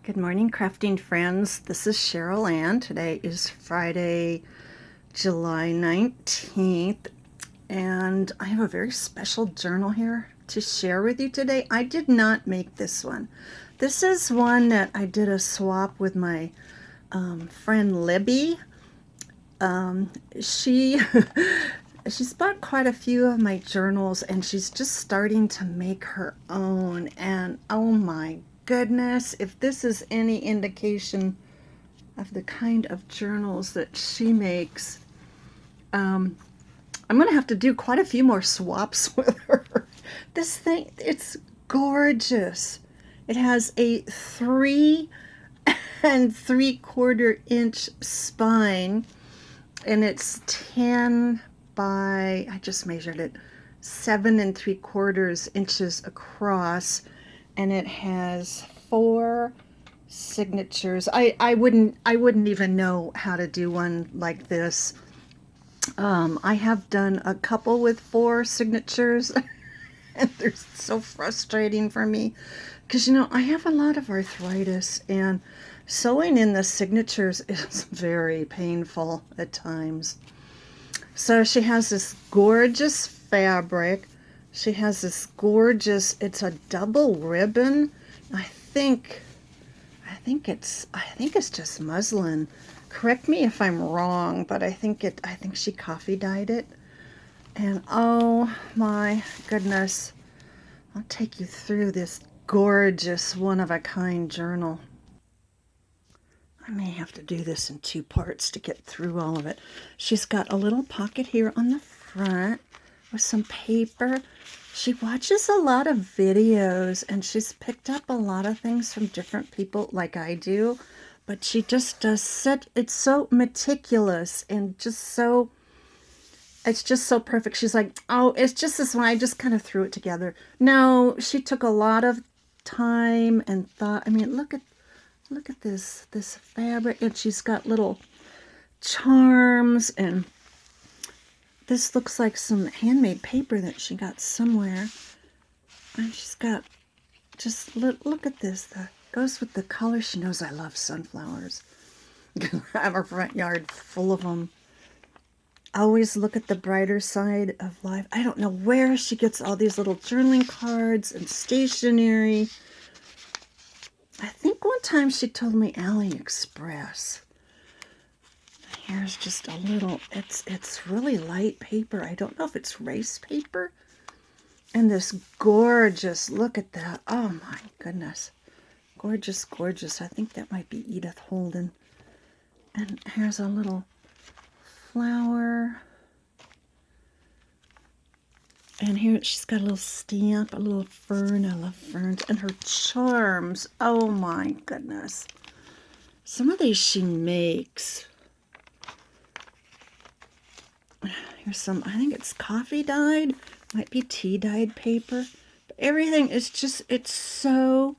Good morning, crafting friends. This is Cheryl Ann. Today is Friday, July 19th, and I have a very special journal here to share with you today. I did not make this one. This is one that I did a swap with my friend Libby. She she's bought quite a few of my journals, and she's just starting to make her own. And oh my goodness, if this is any indication of the kind of journals that she makes, I'm going to have to do quite a few more swaps with her. This thing, it's gorgeous. It has a 3 3/4 inch spine, and it's 10 by, I just measured it, 7 3/4 inches across, and it has 4 signatures. I wouldn't even know how to do one like this. I have done a couple with 4 signatures, and they're so frustrating for me because I have a lot of arthritis, and sewing in the signatures is very painful at times. So she has this gorgeous fabric. She has this gorgeous, it's a double ribbon. I think it's just muslin. Correct me if I'm wrong, but I think she coffee dyed it. And oh my goodness, I'll take you through this gorgeous one-of-a-kind journal. I may have to do this in 2 parts to get through all of it. She's got a little pocket here on the front with some paper. She watches a lot of videos, and she's picked up a lot of things from different people like I do, but she just does it's so meticulous and it's just so perfect. She's like, oh, it's just this one. I just kind of threw it together. No, she took a lot of time and thought. I mean, look at this fabric, and she's got little charms, and this looks like some handmade paper that she got somewhere. And she's got just look at this. That goes with the color. She knows I love sunflowers. I have a front yard full of them. Always look at the brighter side of life. I don't know where she gets all these little journaling cards and stationery. I think one time she told me AliExpress. Here's just a little, it's really light paper. I don't know if it's race paper. And this gorgeous, look at that. Oh my goodness. Gorgeous, gorgeous. I think that might be Edith Holden. And here's a little flower. And here she's got a little stamp, a little fern. I love ferns. And her charms. Oh my goodness. Some of these she makes. Here's some, I think it's coffee dyed. Might be tea dyed paper. But everything is just, it's so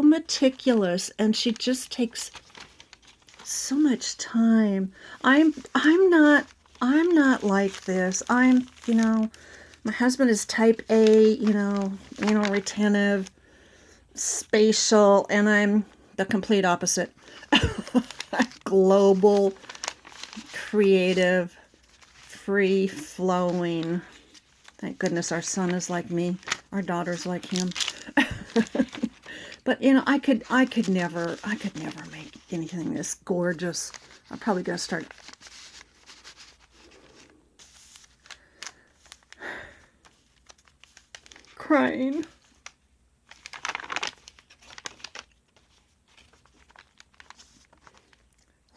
meticulous, and she just takes so much time. I'm not like this. My husband is type A, retentive, spatial, and I'm the complete opposite. Global, creative, free-flowing. Thank goodness our son is like me. Our daughter's like him. But I could never make anything this gorgeous. I'm probably gonna start crying.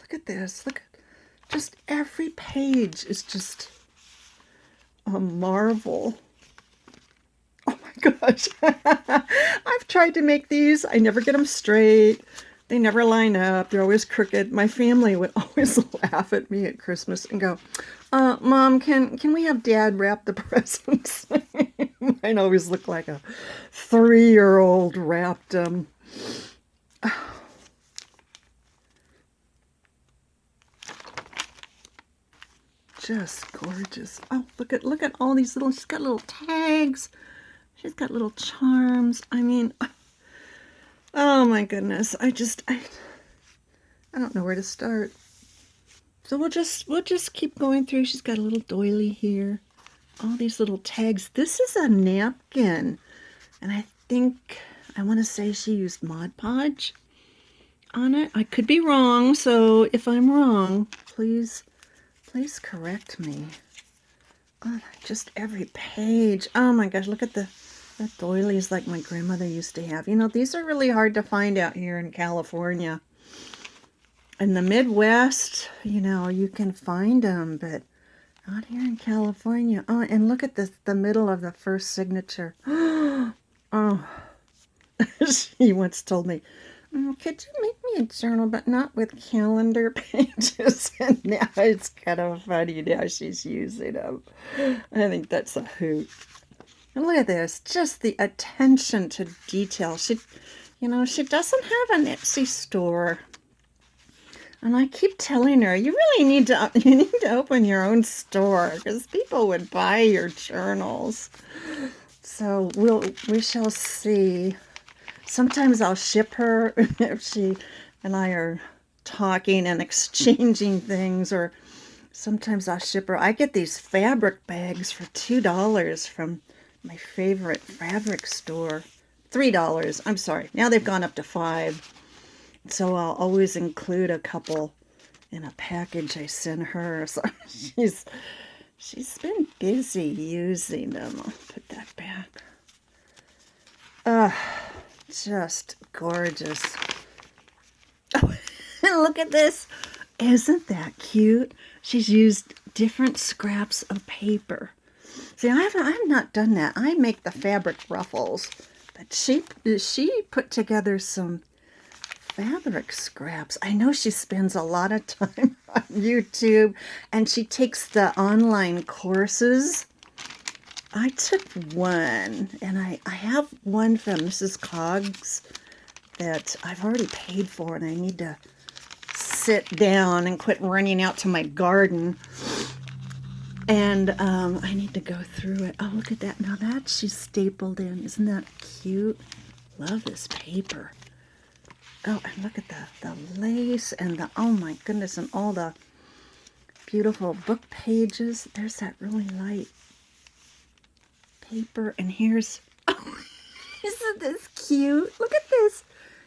Look at this. Look at just every page is just a marvel. Oh my gosh. I've tried to make these. I never get them straight. They never line up. They're always crooked. My family would always laugh at me at Christmas and go, Mom, can we have Dad wrap the presents? Mine always look like a 3-year-old wrapped them. Just gorgeous. Oh, look at all these little, she's got little tags. She's got little charms. I mean, oh Oh my goodness. I don't know where to start. So we'll just keep going through. She's got a little doily here. All these little tags. This is a napkin. And I think, I want to say she used Mod Podge on it. I could be wrong, so if I'm wrong, please correct me. Oh, just every page. Oh my gosh, look at that doilies like my grandmother used to have. You know, these are really hard to find out here in California. In the Midwest, you know, you can find them, but not here in California. Oh, and look at the middle of the first signature. Oh, she once told me, could you make me a journal, but not with calendar pages? And now it's kind of funny now she's using them. I think that's a hoot. And look at this, just the attention to detail. She doesn't have an Etsy store. And I keep telling her, you really need to open your own store because people would buy your journals. So we shall see. Sometimes I'll ship her if she and I are talking and exchanging things, or sometimes I'll ship her. I get these fabric bags for $2 from my favorite fabric store. $3. I'm sorry. Now they've gone up to $5. So I'll always include a couple in a package I send her. So she's been busy using them. I'll put that back. Just gorgeous. Oh, and look at this. Isn't that cute? She's used different scraps of paper. See, I've not done that. I make the fabric ruffles, but she put together some fabric scraps. I know she spends a lot of time on YouTube, and she takes the online courses. I took one, and I have one from Mrs. Coggs that I've already paid for, and I need to sit down and quit running out to my garden. And I need to go through it. Oh, look at that. Now that she's stapled in. Isn't that cute? Love this paper. Oh, and look at the lace and oh my goodness, and all the beautiful book pages. There's that really light paper. And here's, oh, isn't this cute? Look at this.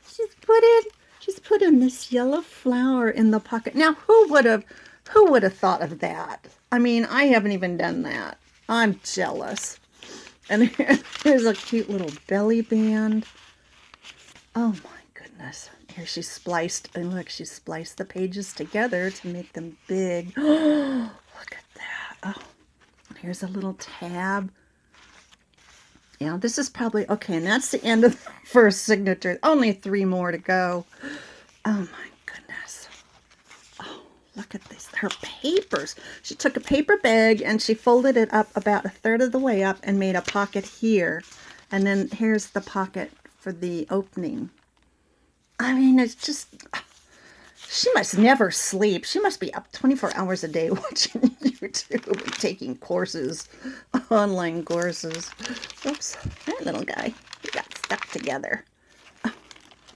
She's put in this yellow flower in the pocket. Now, who would have thought of that? I mean, I haven't even done that. I'm jealous. And here's a cute little belly band. Oh my goodness. Here she spliced, and look, she spliced the pages together to make them big. Oh, look at that. Oh, here's a little tab. Yeah, this is probably, okay, and that's the end of the first signature. Only 3 more to go. Oh my goodness. Oh, look at this. Her papers. She took a paper bag and she folded it up about 1/3 of the way up and made a pocket here. And then here's the pocket for the opening. I mean, it's just, she must never sleep. She must be up 24 hours a day watching YouTube and taking courses, online courses. Oops, that little guy, he got stuck together. Oh,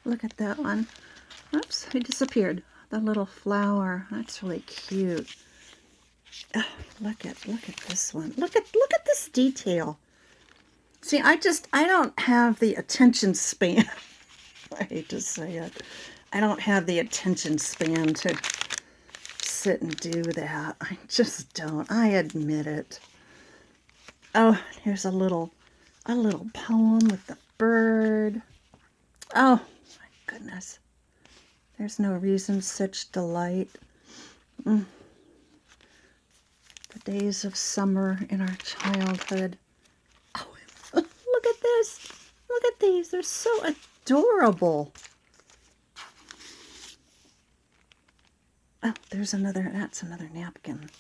look at that one. Oops, he disappeared. The little flower, that's really cute. Oh, look at this one. Look at this detail. See, I don't have the attention span. I hate to say it. I don't have the attention span to sit and do that. I just don't. I admit it. Oh, here's a little poem with the bird. Oh, my goodness. There's no reason such delight. The days of summer in our childhood. Oh, look at this. Look at these. They're so adorable. Oh, that's another napkin.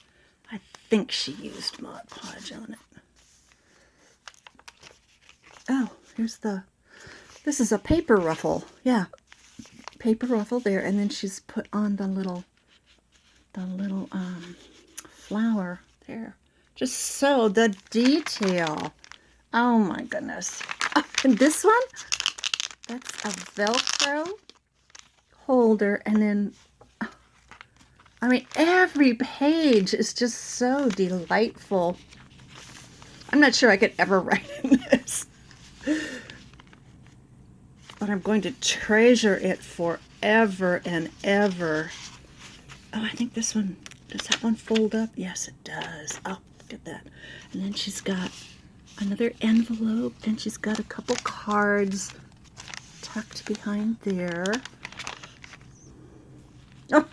I think she used Mod Podge on it. Oh, this is a paper ruffle. Yeah, paper ruffle there. And then she's put on the little flower there. Just so, the detail. Oh my goodness. Oh, and this one? That's a Velcro holder, and then, I mean, every page is just so delightful. I'm not sure I could ever write in this, but I'm going to treasure it forever and ever. Oh, I think this one, does that one fold up? Yes, it does. Oh, look at that. And then she's got another envelope, and she's got a couple cards tucked behind there. Oh,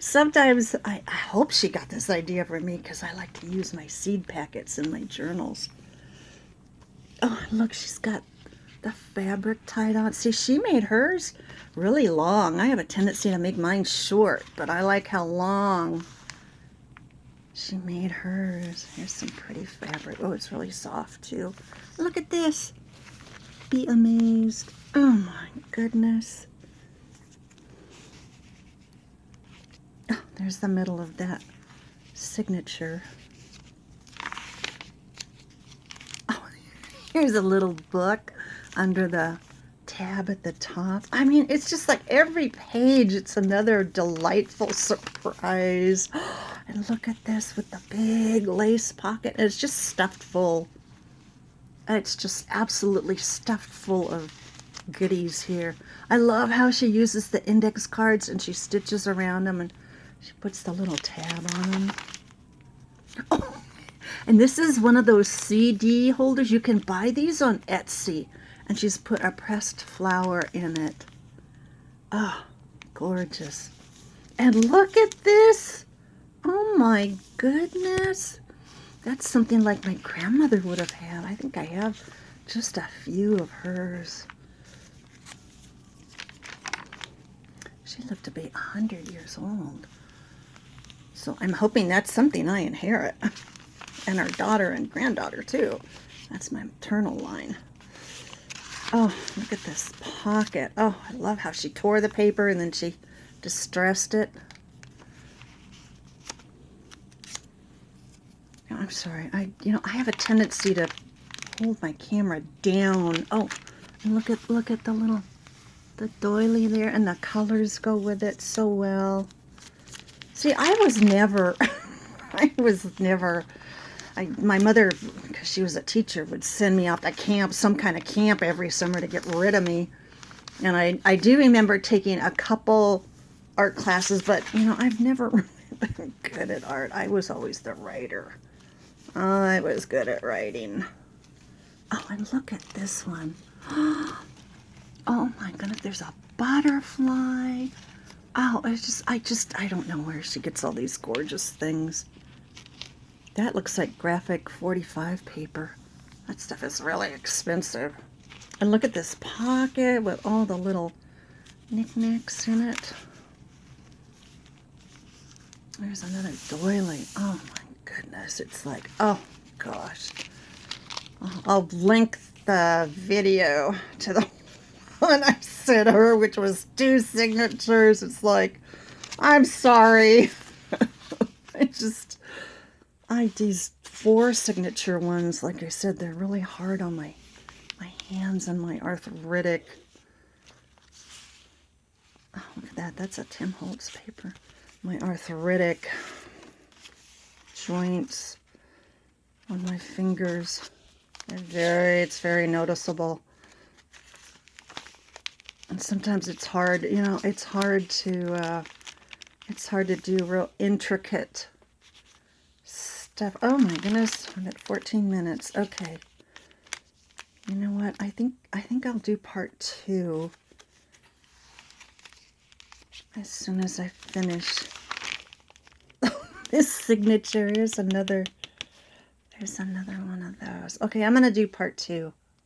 sometimes I hope she got this idea for me, because I like to use my seed packets in my journals. Oh, look, she's got the fabric tied on. See, she made hers really long. I have a tendency to make mine short, but I like how long she made hers. Here's some pretty fabric. Oh, it's really soft too. Look at this. Be amazed. Oh my goodness. Oh, there's the middle of that signature. Oh, here's a little book under the tab at the top. I mean, it's just like every page, it's another delightful surprise. And look at this with the big lace pocket. It's just stuffed full. It's just absolutely stuffed full of goodies here. I love how she uses the index cards and she stitches around them and she puts the little tab on them. Oh, and this is one of those CD holders. You can buy these on Etsy. And she's put a pressed flower in it. Oh, gorgeous. And look at this. Oh my goodness. That's something like my grandmother would have had. I think I have just a few of hers. She lived to be 100 years old. So I'm hoping that's something I inherit. And her daughter and granddaughter too. That's my maternal line. Oh, look at this pocket. Oh, I love how she tore the paper and then she distressed it. Oh, I'm sorry. I have a tendency to hold my camera down. Oh, and look at the doily there, and the colors go with it so well. See, I was never my mother, because she was a teacher, would send me off to camp, some kind of camp every summer to get rid of me. And I do remember taking a couple art classes, but, I've never really been good at art. I was always the writer. I was good at writing. Oh, and look at this one. Oh my goodness, there's a butterfly. Oh, I don't know where she gets all these gorgeous things. That looks like graphic 45 paper. That stuff is really expensive. And look at this pocket with all the little knickknacks in it. There's another doily. Oh my goodness. It's like, oh gosh. I'll link the video to the one I sent her, which was 2 signatures. It's like, I'm sorry. These 4 signature ones, like I said, they're really hard on my hands and my arthritic. Oh, look at that. That's a Tim Holtz paper. My arthritic joints on my fingers. It's very noticeable. And sometimes it's hard, it's hard to do real intricate stuff. Oh my goodness, I'm at 14 minutes. Okay. You know what? I think I'll do part 2 as soon as I finish this signature. There's another one of those. Okay, I'm going to do part 2.